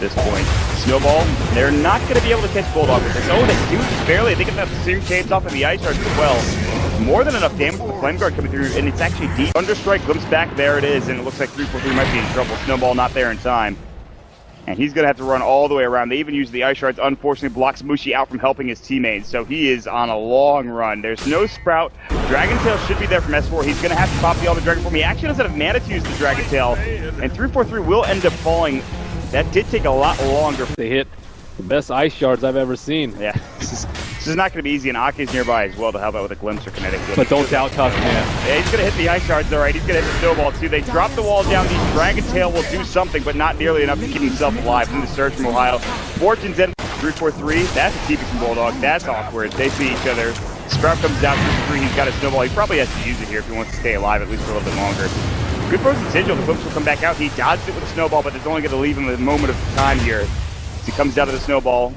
this point. Snowball, they're not going to be able to catch Bulldog with this. Oh, they do just barely. They get that Searing Caves off of the Ice Shards as well. More than enough damage with the Flame Guard coming through, and it's actually deep. Thunderstrike glimpse back, there it is, and it looks like 343 might be in trouble. Snowball not there in time. And he's going to have to run all the way around. They even use the Ice Shards, unfortunately blocks Mushi out from helping his teammates. So he is on a long run. There's no Sprout. Dragon Tail should be there from S4. He's going to have to pop the Ultimate Dragon Form. He actually doesn't have mana to use the Dragon Tail. And 343 will end up falling. That did take a lot longer. They hit the best Ice Shards I've ever seen. Yeah, this is not going to be easy, and Ake's nearby as well to help out with a glimpse or kinetic. But don't doubt Tusk, man. Yeah, he's going to hit the Ice Shards, all right. He's going to hit the Snowball, too. They drop the wall down. The Dragon Tail will do something, but not nearly enough to keep himself alive. From the surge from Ohio. Fortune's in 343. That's a TP from Bulldog. That's awkward. They see each other. Sprout comes down 3-3. He's got a Snowball. He probably has to use it here if he wants to stay alive, at least for a little bit longer. Good frozen sigil. The Glimpse will come back out. He dodged it with a Snowball, but it's only going to leave him a moment of time here. As he comes down to the Snowball.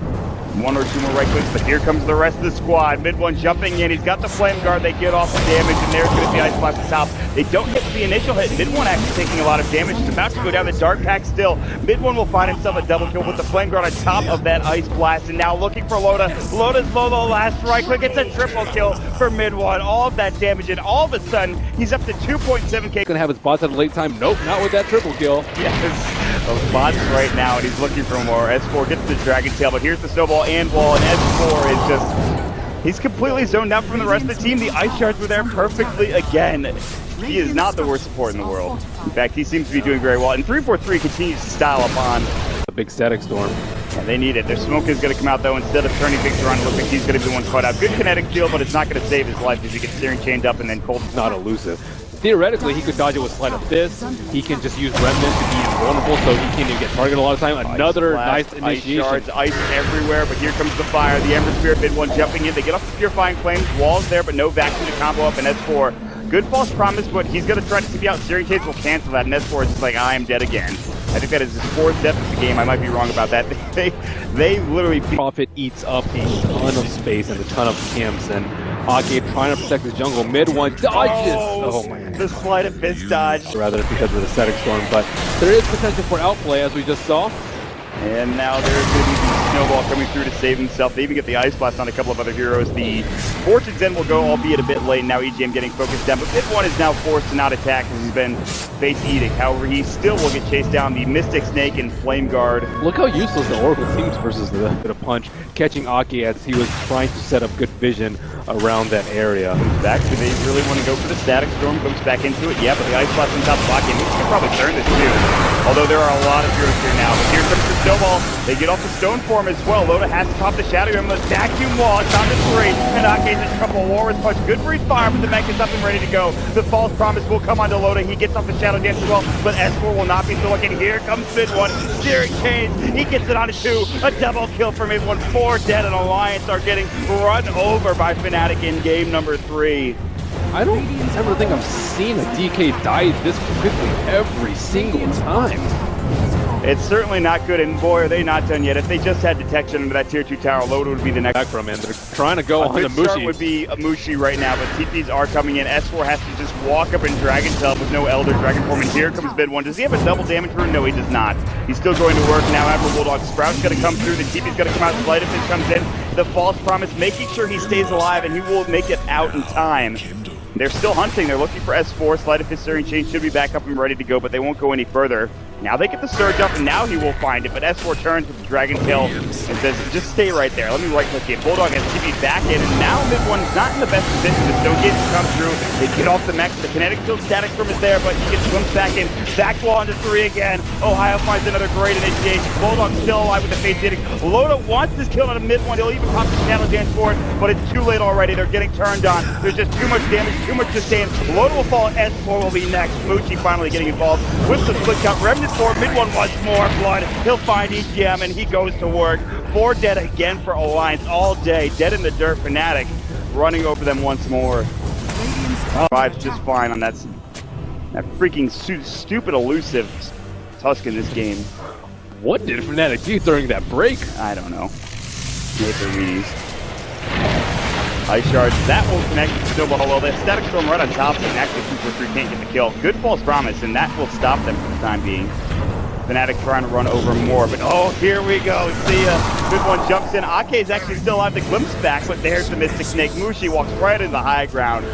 One or two more right clicks, but here comes the rest of the squad. Mid one jumping in. He's got the Flame Guard. They get off the damage, and there's going to be Ice Blast at the top. They don't hit the initial hit. Mid one actually taking a lot of damage. It's about to go down the Dark Pack still. Mid one will find himself a double kill with the Flame Guard on top of that Ice Blast, and now looking for Loda. Loda's low, the last right click. It's a triple kill for Mid one. All of that damage, and all of a sudden, he's up to 2.7k. Gonna have his bots at a late time. Nope, not with that triple kill. Yes. Those bots right now, and he's looking for more. S4 gets the Dragon Tail, but here's the Snowball and Wall, and S4 is just, he's completely zoned out from the rest of the team. The Ice Shards were there perfectly again. He is not the worst support in the world. In fact, he seems to be doing very well, and 343 continues to style up on a big static storm. Yeah, they need it. Their smoke is going to come out, though. Instead of turning things around, it looks like he's going to be the one caught out. Good kinetic shield, but it's not going to save his life because he gets Searing chained up and then cold. Not elusive. Theoretically, he could dodge it with Sleight of Fist. He can just use Remnant to be invulnerable, so he can't even get targeted a lot of time. Another nice initiation. Ice Shards, ice everywhere, but here comes the fire. The Ember Spirit, Mid one jumping in. They get off the Purifying Flames. Walls there, but no vacuum to combo up, and S4. Good false promise, but he's going to try to TP out. Searing Caves will cancel that, and S4 is just like, I am dead again. I think that is his fourth death of the game. I might be wrong about that. They literally... Prophet eats up a ton of space and a ton of camps, and Ake trying to protect his jungle. Mid one dodges! Oh my god. The Sleight of Fist dodge. Rather because of the static storm, but there is potential for outplay, as we just saw. And now there's going to be the Snowball coming through to save himself. They even get the Ice Blast on a couple of other heroes. The Fortune's End will go, albeit a bit late. Now EGM getting focused down, but Mid one is now forced to not attack as he's been face eating. However, he still will get chased down. The Mystic Snake and Flame Guard. Look how useless the Oracle seems versus the punch, catching Ake as he was trying to set up good vision around that area. Back to they really want to go for the Static Storm. Comes back into it. Yeah, but the Ice Blast on top of Ake. He can probably turn this too. Although there are a lot of heroes here now. But here comes the Snowball. They get off the Stone Form as well. Loda has to pop the Shadow Emblem. Vacuum Wall. It's down to 3. And Ake's in trouble. Walrus Punch. Good for his fire, but the mech is up and ready to go. The False Promise will come onto Loda. He gets off the Shadow Dance as well. But S4 will not be so lucky. Here comes Mid one. Searing Caves. He gets it onto 2. A double kill for Mid one. 4 dead, and Alliance are getting run over by Fnatic in game number 3. I don't ever think I've seen a DK die this quickly every single time. It's certainly not good, and boy, are they not done yet. If they just had detection into that tier 2 tower, Loda would be the next. Back from him. They're trying to go on the Mushi. Start would be a Mushi right now, but TPs are coming in. S4 has to just walk up and Dragon Tail with no Elder Dragon Form, and here comes Mid one. Does he have a double damage rune? No, he does not. He's still going to work now after Bulldog. Sprout's going to come through. The TP's going to come out. Sleight of Fist comes in. The False Promise, making sure he stays alive, and he will make it out in time. They're still hunting. They're looking for S4. Sleight of Fist Searing Chain should be back up and ready to go, but they won't go any further. Now they get the surge up, and now he will find it, but S4 turns with the Dragon Tail and says, just stay right there. Let me right-click it. Bulldog has TP back in, and now Mid one's not in the best position. The Stone Gates come through. They get off the mech. The Kinetic Shield Static Storm is there, but he gets glimpsed back in. Back wall into 3 again. Ohio finds another great initiation. Bulldog still alive with the face hitting. Loda wants this kill on a Mid one. He'll even pop the Shadow Dance for it, but it's too late already. They're getting turned on. There's just too much damage, too much sustain. Loda will fall. S4 will be next. Mushi finally getting involved with the split count. Remnant 4, Mid one wants more blood. He'll find EGM, and he goes to work. 4 dead again for Alliance all day. Dead in the dirt. Fnatic running over them once more. Survives just fine on that freaking stupid elusive Tusk in this game. What did Fnatic do during that break? I don't know. Made their readies. Ice Shards, that will connect with Snowball. Well, that Static Storm right on top of him. Actually, 2-4-3 can't get the kill. Good False Promise, and that will stop them for the time being. Fnatic trying to run over more, but oh, here we go. See, good one jumps in. Ake is actually still alive to glimpse back, but there's the Mystic Snake. Mushi walks right into the high ground.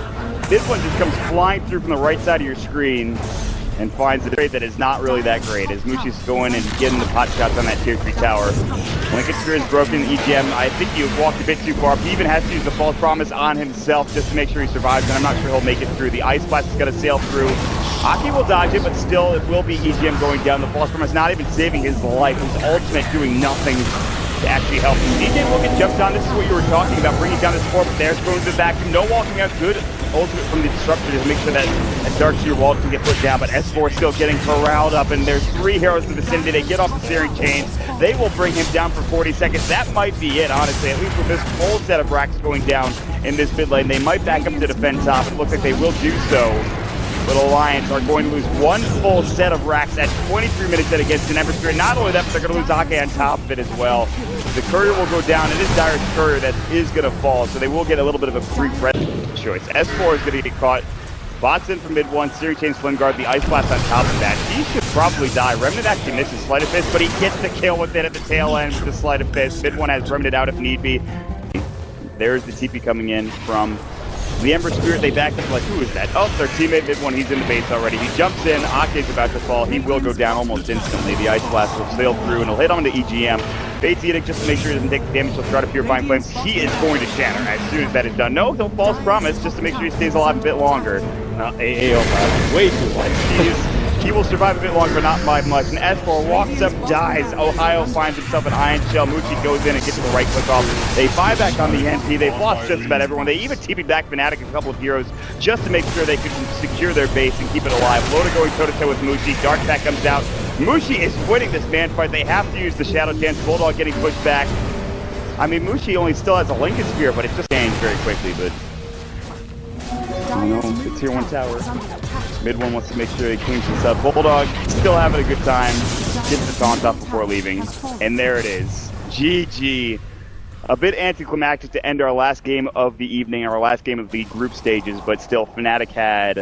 This one just comes flying through from the right side of your screen and finds a trade that is not really that great, as Mushi's going and getting the pot shots on that tier 3 tower. Link experience broken in EGM. I think he walked a bit too far. He even has to use the false promise on himself just to make sure he survives, and I'm not sure he'll make it through. The ice blast is going to sail through. Aki will dodge it, but still it will be EGM going down. The false promise not even saving his life. His ultimate doing nothing to actually help him. DJ will get jumped on. This is what you were talking about, bringing down the support, but there's going to the vacuum. No walking out. Good ultimate from the disruptor to make sure that dark seer wall can get put down, but S4 is still getting corralled up, and there's 3 heroes in the vicinity. They get off the searing chains. They will bring him down for 40 seconds. That might be it, honestly, at least with this full set of racks going down in this mid lane. They might back up to defend top. It looks like they will do so. But Alliance are going to lose 1 full set of racks at 23 minutes in against an Ember Spirit. Not only that, but they're going to lose Ake on top of it as well. The courier will go down. It is Dire's courier that is going to fall, so they will get a little bit of a free breath choice. S4 is going to get caught. Bots in from mid 1, Searing Chain, Flynn Guard, the Ice Blast on top of that. He should probably die. Remnant actually misses Sleight of Fist, but he gets the kill with it at the tail end with the Sleight of Fist. Mid 1 has Remnant out if need be. There's the TP coming in from the Ember Spirit. They back up like, who is that? Oh, their teammate mid 1. He's in the base already. He jumps in. Ake's about to fall. He will go down almost instantly. The Ice Blast will sail through and he'll hit on the EGM. Bates Edict just to make sure he doesn't take the damage. He'll try to Purifying Flames. He is going to shatter as soon as that is done. No, he'll false promise just to make sure he stays alive a bit longer. AO way too much. He will survive a bit longer, but not by much. And S4 walks up, dies. Ohio finds himself an Iron Shell. Mushi goes in and gets the right click off. They buy back on the NP. They've lost just about everyone. They even TP'd back Fnatic a couple of heroes just to make sure they could secure their base and keep it alive. Loda going toe-to-toe with Mushi. Dark Pack comes out. Mushi is winning this man fight. They have to use the Shadow Dance. Bulldog getting pushed back. I mean, Mushi only still has a Lincoln Spear, but it just changed very quickly. But oh no, the tier 1 tower. Mid 1 wants to make sure he cleans this up. Bulldog still having a good time. Gets the taunt off before leaving. And there it is. GG. A bit anticlimactic to end our last game of the evening, our last game of the group stages, but still Fnatic had,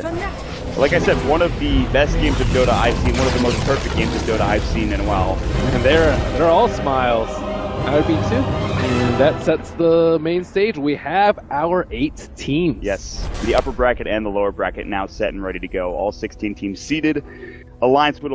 like I said, one of the best games of Dota I've seen, one of the most perfect games of Dota I've seen in a while. And they're all smiles. I would be too. And that sets the main stage. We have our 8 teams. Yes, the upper bracket and the lower bracket now set and ready to go. All 16 teams seeded. Alliance would